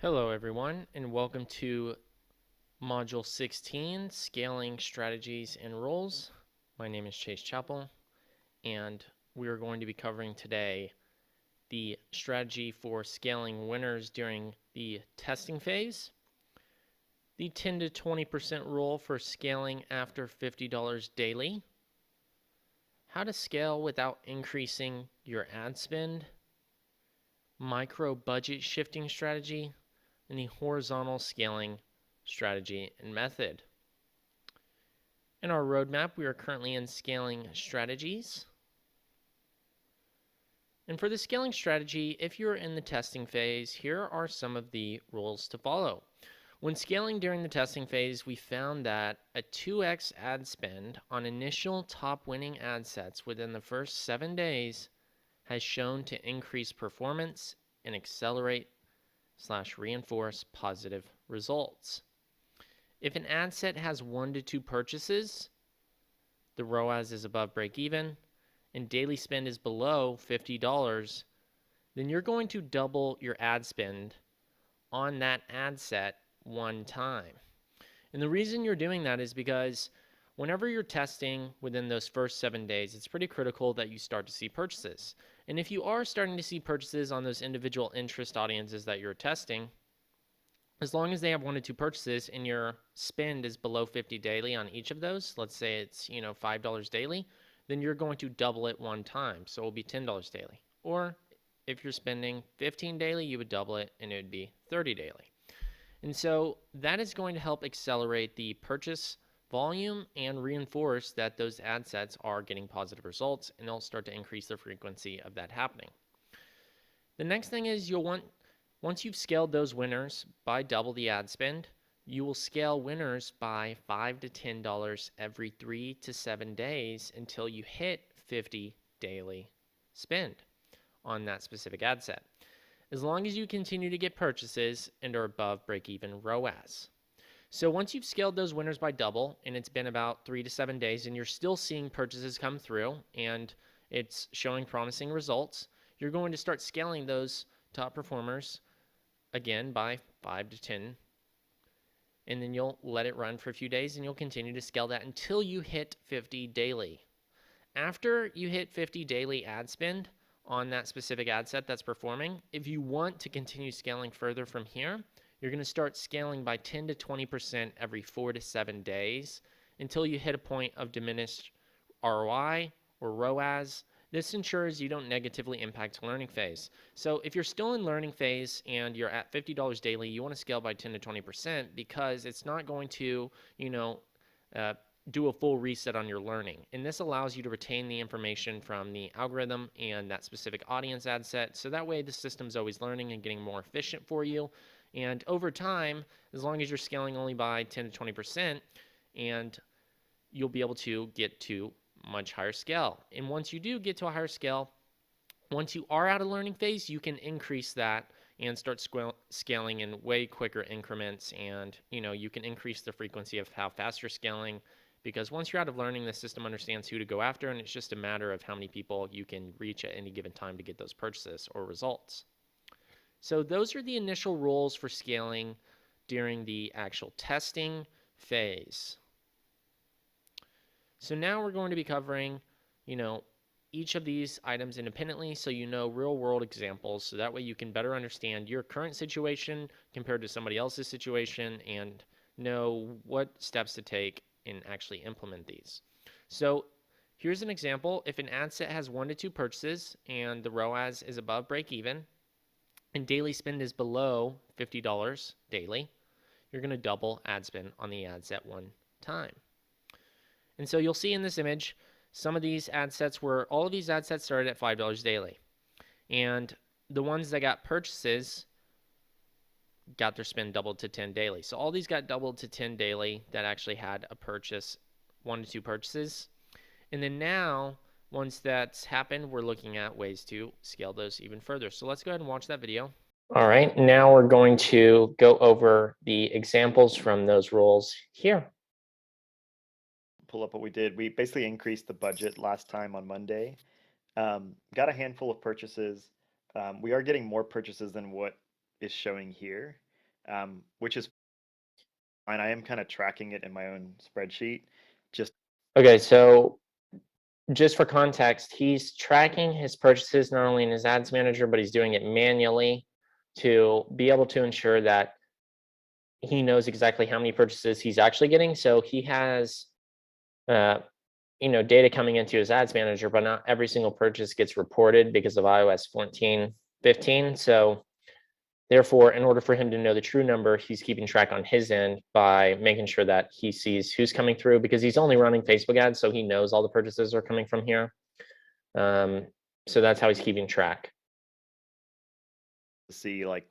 Hello everyone, and welcome to Module 16, Scaling Strategies and Rules. My name is Chase Chappell, and we are going to be covering today the strategy for scaling winners during the testing phase, the 10 to 20% rule for scaling after $50 daily, how to scale without increasing your ad spend, micro budget shifting strategy, and the horizontal scaling strategy and method. In our roadmap, we are currently in scaling strategies. And for the scaling strategy, if you're in the testing phase, here are some of the rules to follow. When scaling during the testing phase, we found that a 2x ad spend on initial top winning ad sets within the first 7 days has shown to increase performance and accelerate/reinforce positive results. If an ad set has 1 to 2 purchases, the ROAS is above break even, and daily spend is below $50, then you're going to double your ad spend on that ad set one time. And the reason you're doing that is because whenever you're testing within those first 7 days, it's pretty critical that you start to see purchases. And if you are starting to see purchases on those individual interest audiences that you're testing, as long as they have 1 to 2 purchases and your spend is below 50 daily on each of those, let's say it's $5 daily, then you're going to double it one time. So it will be $10 daily. Or if you're spending 15 daily, you would double it and it would be 30 daily. And so that is going to help accelerate the purchase volume and reinforce that those ad sets are getting positive results, and they'll start to increase the frequency of that happening. The next thing is once you've scaled those winners by double the ad spend, you will scale winners by $5 to $10 every 3 to 7 days until you hit 50 daily spend on that specific ad set, as long as you continue to get purchases and are above break-even ROAS. So once you've scaled those winners by double, and it's been about 3 to 7 days, and you're still seeing purchases come through, and it's showing promising results, you're going to start scaling those top performers again by 5 to 10, and then you'll let it run for a few days, and you'll continue to scale that until you hit 50 daily. After you hit 50 daily ad spend on that specific ad set that's performing, if you want to continue scaling further from here, you're going to start scaling by 10 to 20% every 4 to 7 days until you hit a point of diminished ROI or ROAS. This ensures you don't negatively impact learning phase. So if you're still in learning phase and you're at $50 daily, you want to scale by 10 to 20% because it's not going to, do a full reset on your learning. And this allows you to retain the information from the algorithm and that specific audience ad set. So that way the system's always learning and getting more efficient for you. And over time, as long as you're scaling only by 10 to 20%, and you'll be able to get to much higher scale. And once you do get to a higher scale, once you are out of learning phase, you can increase that and start scaling in way quicker increments. And you can increase the frequency of how fast you're scaling, because once you're out of learning, the system understands who to go after, and it's just a matter of how many people you can reach at any given time to get those purchases or results. So those are the initial rules for scaling during the actual testing phase. So now we're going to be covering, each of these items independently, so real world examples, so that way you can better understand your current situation compared to somebody else's situation and know what steps to take and actually implement these. So here's an example. If an ad set has 1 to 2 purchases and the ROAS is above break even and daily spend is below $50 daily, you're going to double ad spend on the ad set one time. And so you'll see in this image, some of these ad sets all of these ad sets started at $5 daily. And the ones that got purchases got their spend doubled to 10 daily. So all these got doubled to 10 daily that actually had a purchase, 1 to 2 purchases. And then now, once that's happened, we're looking at ways to scale those even further. So let's go ahead and watch that video. All right, now we're going to go over the examples from those rules here. Pull up what we did. We basically increased the budget last time on Monday. Got a handful of purchases. We are getting more purchases than what is showing here. which is fine. I am kind of tracking it in my own spreadsheet. Just Okay, so just for context, he's tracking his purchases not only in his ads manager, but he's doing it manually to be able to ensure that he knows exactly how many purchases he's actually getting. So he has, data coming into his ads manager, but not every single purchase gets reported because of iOS 14.15. So therefore, in order for him to know the true number, he's keeping track on his end by making sure that he sees who's coming through, because he's only running Facebook ads, so he knows all the purchases are coming from here. So that's how he's keeping track. to see like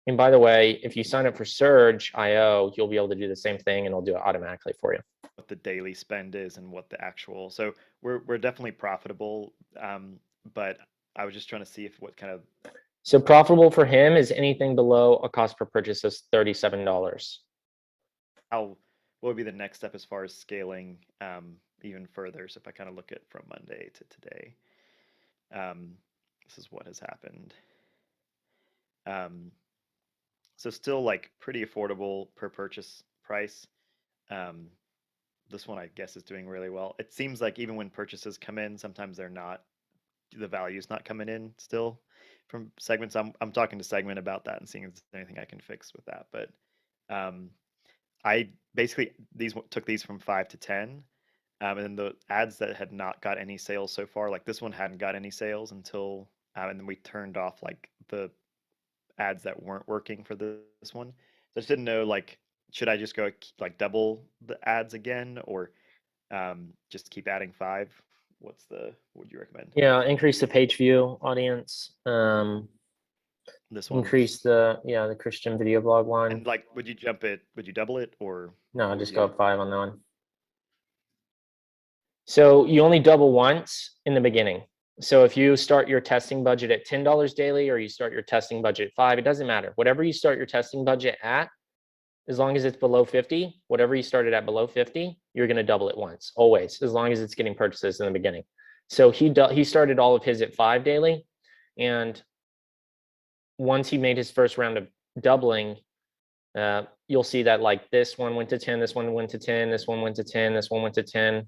And by the way, if you sign up for Surge.io, you'll be able to do the same thing, and it'll do it automatically for you. what the daily spend is and what the actual. So we're definitely profitable, but I was just trying to see if what kind of. So profitable for him is anything below a cost per purchase of $37. What would be the next step as far as scaling even further? So if I kind of look at from Monday to today, this is what has happened. So still like pretty affordable per purchase price. This one I guess is doing really well. It seems like even when purchases come in, sometimes they're not, the value's not coming in still from segments. I'm talking to Segment about that and seeing if there's anything I can fix with that. But I basically took these from 5 to 10. And then the ads that had not got any sales so far, like this one hadn't got any sales until, and then we turned off like the ads that weren't working for this one. So I just didn't know, like, should I just go like double the ads again, or just keep adding 5? What would you recommend? Yeah, increase the page view audience. This Increase one's the Christian video blog one. and like, would you double it, or No, what would just go you? up 5 on that one. So you only double once in the beginning. So if you start your testing budget at $10 daily, or you start your testing budget at 5, it doesn't matter. Whatever you start your testing budget at, as long as it's below 50, whatever you started at below 50, you're going to double it once, always, as long as it's getting purchases in the beginning. So he started all of his at 5 daily, and once he made his first round of doubling, you'll see that like this one went to 10, this one went to 10, this one went to 10, this one went to 10,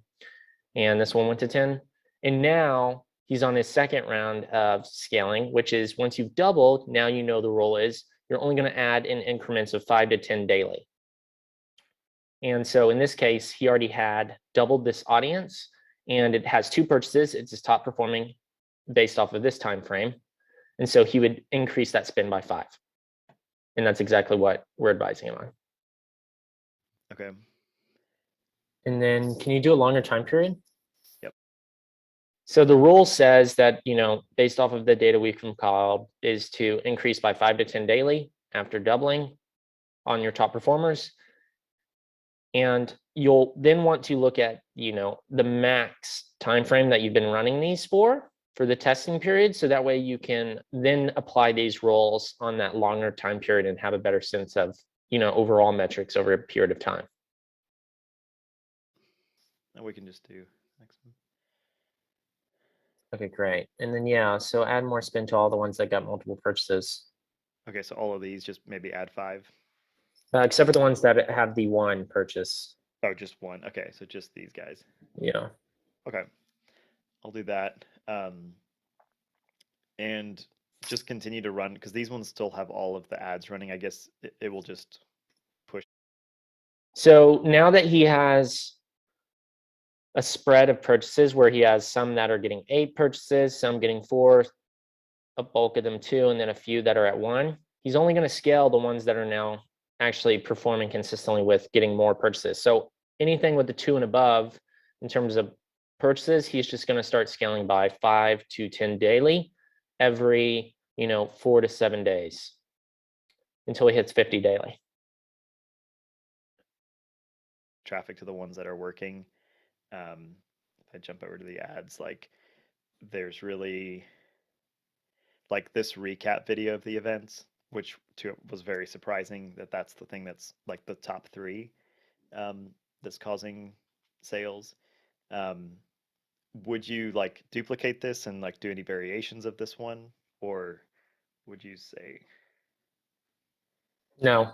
and this one went to 10. And now he's on his second round of scaling, which is once you've doubled, now you know the rule is you're only going to add in increments of 5 to 10 daily. And so in this case, he already had doubled this audience, and it has 2 purchases. It's his top performing based off of this time frame. And so he would increase that spend by 5. And that's exactly what we're advising him on. Okay. And then can you do a longer time period? Yep. So the rule says that, based off of the data we've compiled, is to increase by 5 to 10 daily after doubling on your top performers. And you'll then want to look at, the max time frame that you've been running these for the testing period. So that way you can then apply these roles on that longer time period and have a better sense of, overall metrics over a period of time. And we can just do next one. Okay, great. And then, so add more spend to all the ones that got multiple purchases. Okay, so all of these, just maybe add 5. Except for the ones that have the 1 purchase. Oh, just 1. Okay, so just these guys. Yeah. Okay, I'll do that. And just continue to run, because these ones still have all of the ads running. I guess it will just push. So now that he has a spread of purchases where he has some that are getting 8 purchases, some getting 4, a bulk of them 2, and then a few that are at 1, he's only going to scale the ones that are now actually performing consistently with getting more purchases. So anything with the 2 and above in terms of purchases, he's just going to start scaling by 5 to 10 daily every 4 to 7 days until he hits 50 daily. Traffic to the ones that are working. If I jump over to the ads, like there's really like this recap video of the events, which was very surprising that that's the thing that's like the top 3 that's causing sales. Would you like duplicate this and like do any variations of this one, or would you say No,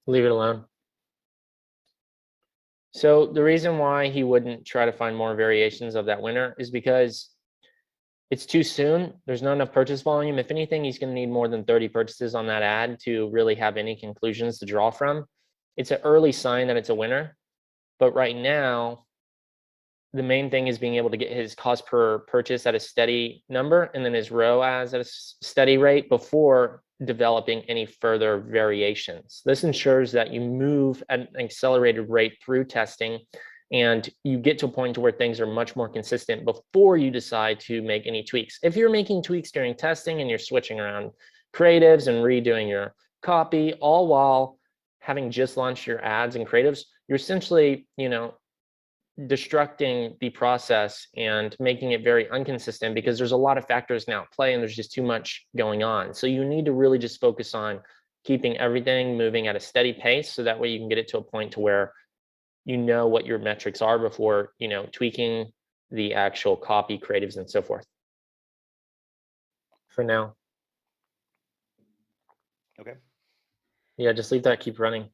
Leave it alone. So the reason why he wouldn't try to find more variations of that winner is because it's too soon. There's not enough purchase volume. If anything, he's going to need more than 30 purchases on that ad to really have any conclusions to draw from. It's an early sign that it's a winner. But right now, the main thing is being able to get his cost per purchase at a steady number and then his ROAS at a steady rate before developing any further variations. This ensures that you move at an accelerated rate through testing and you get to a point to where things are much more consistent before you decide to make any tweaks. If you're making tweaks during testing and you're switching around creatives and redoing your copy, all while having just launched your ads and creatives, you're essentially, destructing the process and making it very inconsistent because there's a lot of factors now at play and there's just too much going on. So you need to really just focus on keeping everything moving at a steady pace so that way you can get it to a point to where you know what your metrics are before, tweaking the actual copy, creatives, and so forth. For now. Okay. Yeah, just leave that, keep running.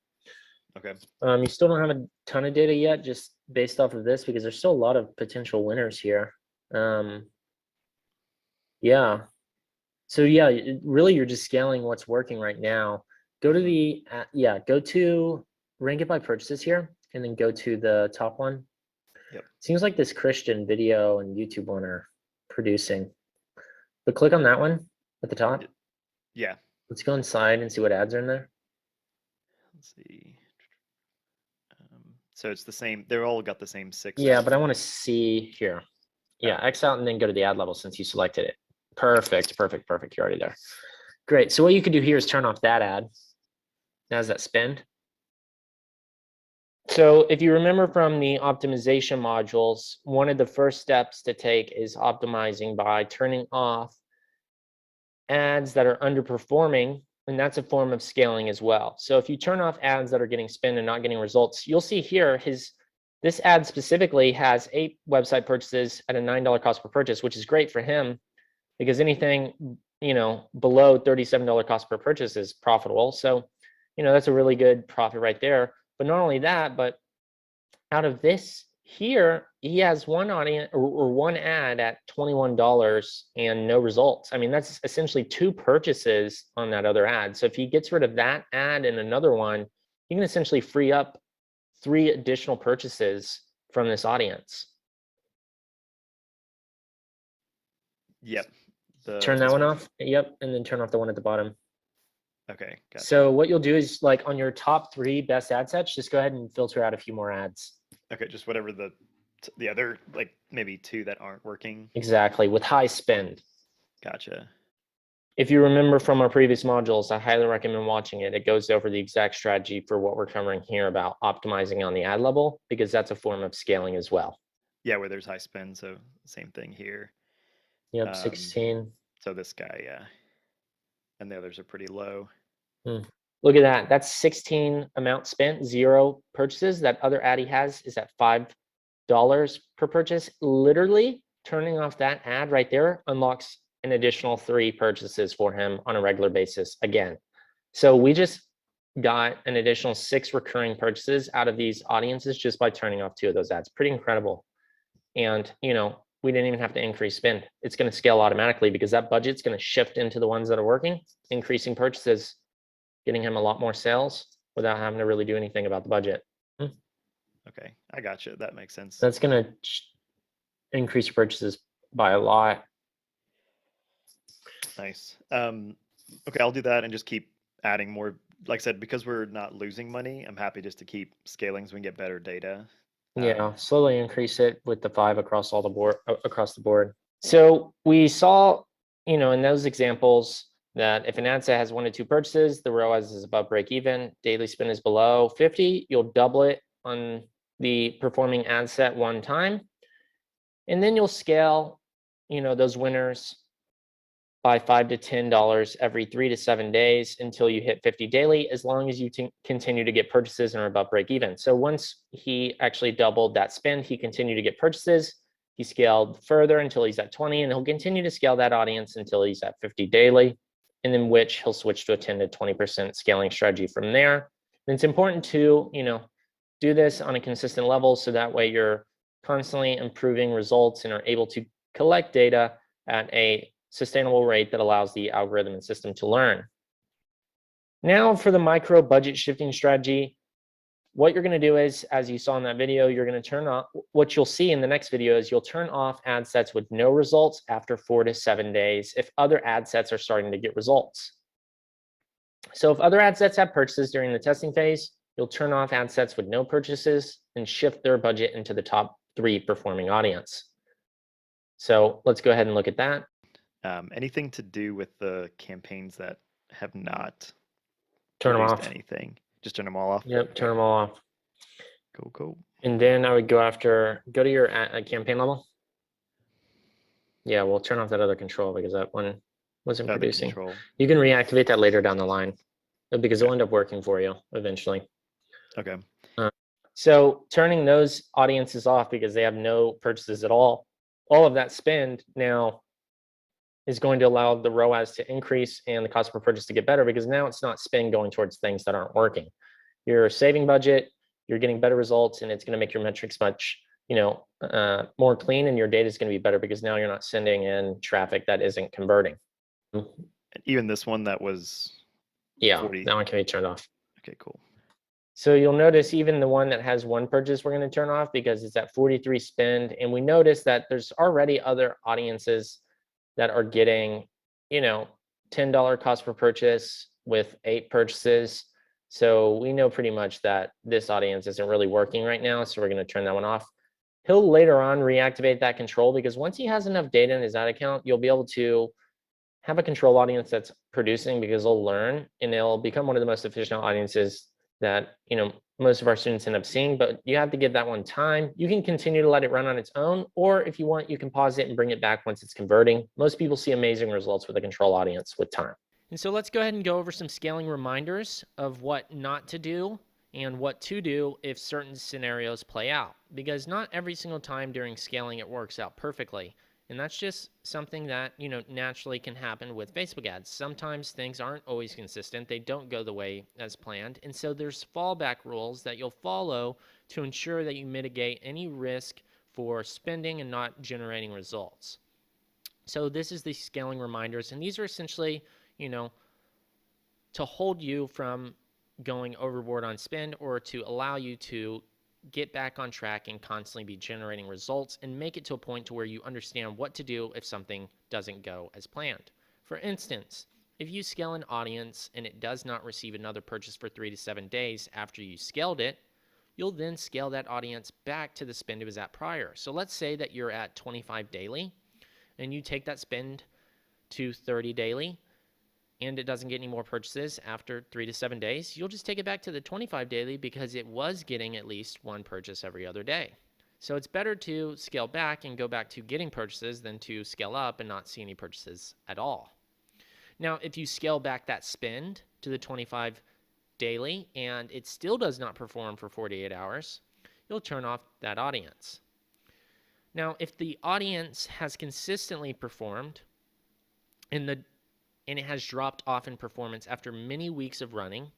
Okay. You still don't have a ton of data yet, just based off of this, because there's still a lot of potential winners here. Yeah. So yeah, really you're just scaling what's working right now. Go to the, go to rank it by purchases here, and then go to the top one. Yep. Seems like this Christian video and YouTube one are producing. But click on that one at the top. Yeah. Let's go inside and see what ads are in there. Let's see. So it's the same. They're all got the same 6. Yeah, but I want to see here. Yeah, X out and then go to the ad level since you selected it. Perfect, perfect, perfect. You're already there. Great. So what you could do here is turn off that ad. Now does that spend? So if you remember from the optimization modules, one of the first steps to take is optimizing by turning off ads that are underperforming, and that's a form of scaling as well. So if you turn off ads that are getting spend and not getting results, you'll see here this ad specifically has 8 website purchases at a $9 cost per purchase, which is great for him because anything, below $37 cost per purchase is profitable. So, that's a really good profit right there. But not only that, but out of this here, he has one audience or one ad at $21 and no results. I mean, that's essentially 2 purchases on that other ad. So if he gets rid of that ad and another one, you can essentially free up 3 additional purchases from this audience. Yep. Turn that one off. Yep. And then turn off the one at the bottom. Okay. Gotcha. So what you'll do is like on your top 3 best ad sets, just go ahead and filter out a few more ads. Okay. Just whatever the other, like maybe 2 that aren't working. Exactly. With high spend. Gotcha. If you remember from our previous modules, I highly recommend watching it. It goes over the exact strategy for what we're covering here about optimizing on the ad level, because that's a form of scaling as well. Yeah, where there's high spend. So same thing here. Yep, 16. So this guy, yeah. And the others are pretty low. Look at that. That's 16 amount spent, 0 purchases. That other ad he has is at $5 per purchase. Literally turning off that ad right there unlocks an additional 3 purchases for him on a regular basis again. So we just got an additional 6 recurring purchases out of these audiences just by turning off 2 of those ads. Pretty incredible. And, we didn't even have to increase spend. It's going to scale automatically because that budget's going to shift into the ones that are working, increasing purchases, getting him a lot more sales without having to really do anything about the budget. Okay, I got you. That makes sense. That's going to increase your purchases by a lot. Nice. Okay, I'll do that and just keep adding more. Like I said, because we're not losing money, I'm happy just to keep scaling so we can get better data. Yeah, slowly increase it with the 5 across the board. So we saw, in those examples that if an ad set has 1 to 2 purchases, the ROAS is above break even, daily spend is below 50, you'll double it on the performing ad set 1 time. And then you'll scale, those winners by $5 to $10 every 3 to 7 days until you hit 50 daily, as long as you continue to get purchases and are above break even. So once he actually doubled that spend, he continued to get purchases. He scaled further until he's at 20, and he'll continue to scale that audience until he's at 50 daily, and then which he'll switch to a 10 to 20% scaling strategy from there. And it's important to, do this on a consistent level so that way you're constantly improving results and are able to collect data at a sustainable rate that allows the algorithm and system to learn. Now for the micro budget shifting strategy, what you're going to do is, as you saw in that video, you're going to turn off, what you'll see in the next video is you'll turn off ad sets with no results after 4 to 7 days if other ad sets are starting to get results. So if other ad sets have purchases during the testing phase, you'll turn off ad sets with no purchases and shift their budget into the top 3 performing audience. So let's go ahead and look at that. Anything to do with the campaigns that have not Turn them produced off. anything? Just turn them all off? Yep, turn them all off. Cool. And then I would go to your campaign level. Yeah, we'll turn off that other control because that one wasn't producing. Control. You can reactivate that later down the line because it'll end up working for you eventually. Okay. So turning those audiences off because they have no purchases at all of that spend now is going to allow the ROAS to increase and the cost per purchase to get better because now it's not spend going towards things that aren't working. You're saving budget, you're getting better results, and it's going to make your metrics much more clean, and your data is going to be better because now you're not sending in traffic that isn't converting. Even this one that was 40. That one can be turned off. Okay, cool. So you'll notice even the one that has one purchase, we're going to turn off because it's at 43 spend. And we notice that there's already other audiences that are getting, $10 cost per purchase with 8 purchases. So we know pretty much that this audience isn't really working right now. So we're going to turn that one off. He'll later on reactivate that control because once he has enough data in his ad account, you'll be able to have a control audience that's producing because they'll learn and they'll become one of the most efficient audiences that most of our students end up seeing. But you have to give that one time. You can continue to let it run on its own, or if you want, you can pause it and bring it back once it's converting. Most people see amazing results with a control audience with time. And so let's go ahead and go over some scaling reminders of what not to do and what to do if certain scenarios play out, because not every single time during scaling it works out perfectly. And that's just something that, naturally can happen with Facebook ads. Sometimes things aren't always consistent. They don't go the way as planned. And so there's fallback rules that you'll follow to ensure that you mitigate any risk for spending and not generating results. So this is the scaling reminders. And these are essentially, to hold you from going overboard on spend or to allow you to get back on track and constantly be generating results and make it to a point to where you understand what to do if something doesn't go as planned. For instance, if you scale an audience and it does not receive another purchase for 3 to 7 days after you scaled it, you'll then scale that audience back to the spend it was at prior. So let's say that you're at 25 daily and you take that spend to 30 daily and it doesn't get any more purchases after 3 to 7 days, you'll just take it back to the 25 daily because it was getting at least 1 purchase every other day. So it's better to scale back and go back to getting purchases than to scale up and not see any purchases at all. Now, if you scale back that spend to the 25 daily and it still does not perform for 48 hours, you'll turn off that audience. Now, if the audience has consistently performed and it has dropped off in performance after many weeks of running,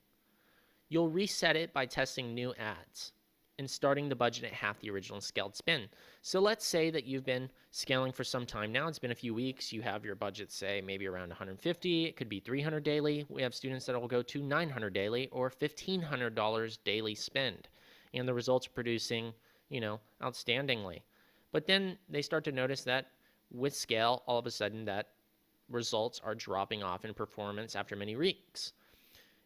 you'll reset it by testing new ads and starting the budget at half the original scaled spend. So let's say that you've been scaling for some time now. It's been a few weeks. You have your budget, say, maybe around 150. It could be 300 daily. We have students that will go to 900 daily or $1,500 daily spend. And the results are producing, outstandingly. But then they start to notice that with scale, all of a sudden that results are dropping off in performance after many weeks.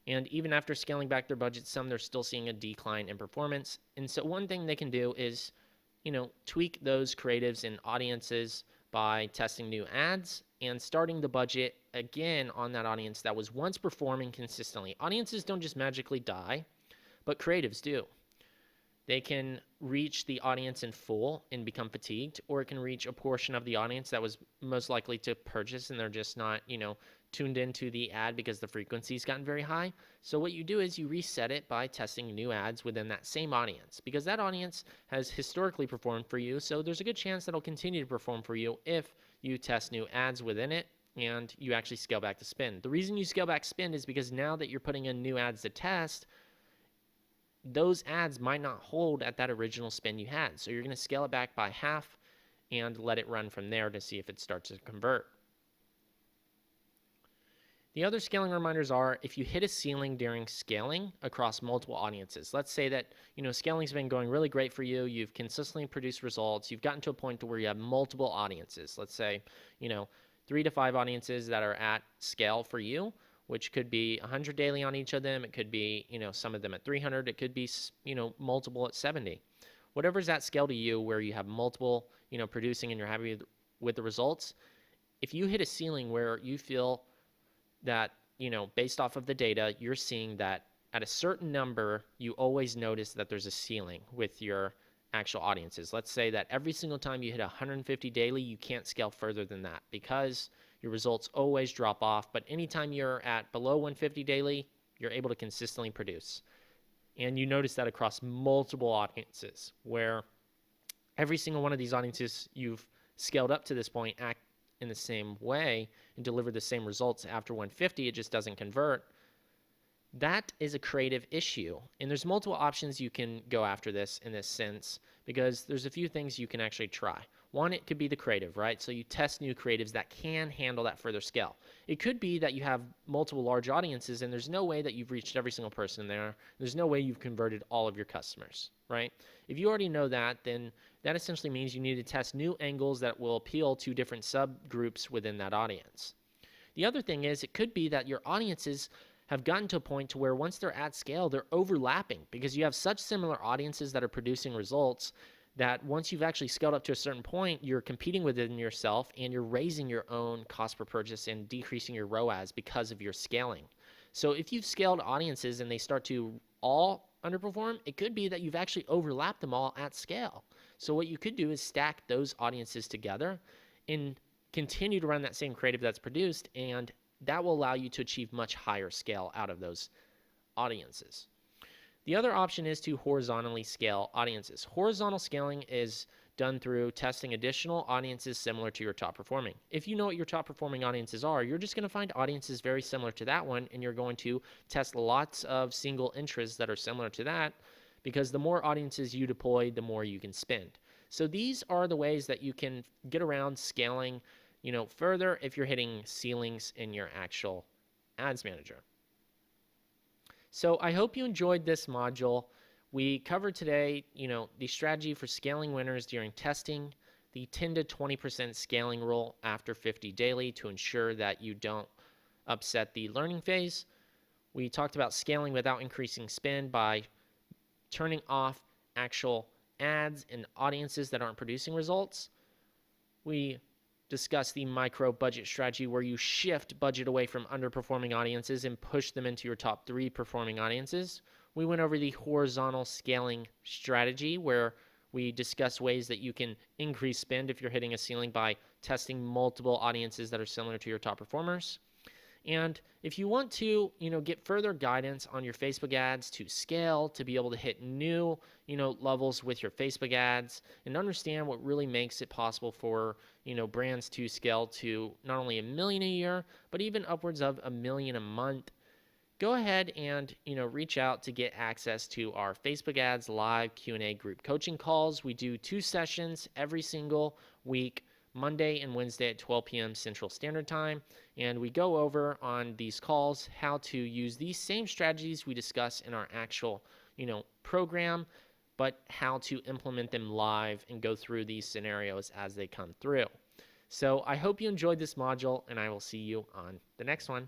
And even after scaling back their budget some, they're still seeing a decline in performance. And so one thing they can do is, tweak those creatives and audiences by testing new ads and starting the budget again on that audience that was once performing consistently. Audiences don't just magically die, but creatives do. They can reach the audience in full and become fatigued, or it can reach a portion of the audience that was most likely to purchase and they're just not, tuned into the ad because the frequency's gotten very high. So what you do is you reset it by testing new ads within that same audience because that audience has historically performed for you. So there's a good chance that it'll continue to perform for you if you test new ads within it and you actually scale back the spend. The reason you scale back spend is because now that you're putting in new ads to test, those ads might not hold at that original spend you had. So you're going to scale it back by half and let it run from there to see if it starts to convert. The other scaling reminders are if you hit a ceiling during scaling across multiple audiences. Let's say that, scaling's been going really great for you. You've consistently produced results. You've gotten to a point to where you have multiple audiences. Let's say, 3 to 5 audiences that are at scale for you, which could be 100 daily on each of them. It could be, some of them at 300. It could be, multiple at 70. Whatever's at scale to you where you have multiple, producing and you're happy with the results. If you hit a ceiling where you feel that, based off of the data, you're seeing that at a certain number, you always notice that there's a ceiling with your actual audiences. Let's say that every single time you hit 150 daily, you can't scale further than that because your results always drop off. But anytime you're at below 150 daily, you're able to consistently produce. And you notice that across multiple audiences where every single one of these audiences you've scaled up to this point act in the same way and deliver the same results after 150, it just doesn't convert. That is a creative issue. And there's multiple options you can go after this in this sense because there's a few things you can actually try. One, it could be the creative, right? So you test new creatives that can handle that further scale. It could be that you have multiple large audiences and there's no way that you've reached every single person there. There's no way you've converted all of your customers, right? If you already know that, then that essentially means you need to test new angles that will appeal to different subgroups within that audience. The other thing is it could be that your audiences have gotten to a point to where once they're at scale, they're overlapping because you have such similar audiences that are producing results that once you've actually scaled up to a certain point, you're competing within yourself and you're raising your own cost per purchase and decreasing your ROAS because of your scaling. So if you've scaled audiences and they start to all underperform, it could be that you've actually overlapped them all at scale. So what you could do is stack those audiences together and continue to run that same creative that's produced, and that will allow you to achieve much higher scale out of those audiences. The other option is to horizontally scale audiences. Horizontal scaling is done through testing additional audiences similar to your top performing. If you know what your top performing audiences are, you're just going to find audiences very similar to that one, and you're going to test lots of single interests that are similar to that, because the more audiences you deploy, the more you can spend. So these are the ways that you can get around scaling, further if you're hitting ceilings in your actual ads manager. So I hope you enjoyed this module. We covered today, the strategy for scaling winners during testing, the 10 to 20% scaling rule after 50 daily to ensure that you don't upset the learning phase. We talked about scaling without increasing spend by turning off actual ads and audiences that aren't producing results. We discussed the micro budget strategy where you shift budget away from underperforming audiences and push them into your top 3 performing audiences. We went over the horizontal scaling strategy where we discussed ways that you can increase spend if you're hitting a ceiling by testing multiple audiences that are similar to your top performers. And if you want to, get further guidance on your Facebook ads to scale, to be able to hit new, levels with your Facebook ads and understand what really makes it possible for, brands to scale to not only $1 million a year, but even upwards of $1 million a month, go ahead and, reach out to get access to our Facebook ads live Q&A group coaching calls. We do 2 sessions every single week, Monday and Wednesday at 12 p.m. Central Standard Time. And we go over on these calls how to use these same strategies we discuss in our actual, program, but how to implement them live and go through these scenarios as they come through. So I hope you enjoyed this module, and I will see you on the next one.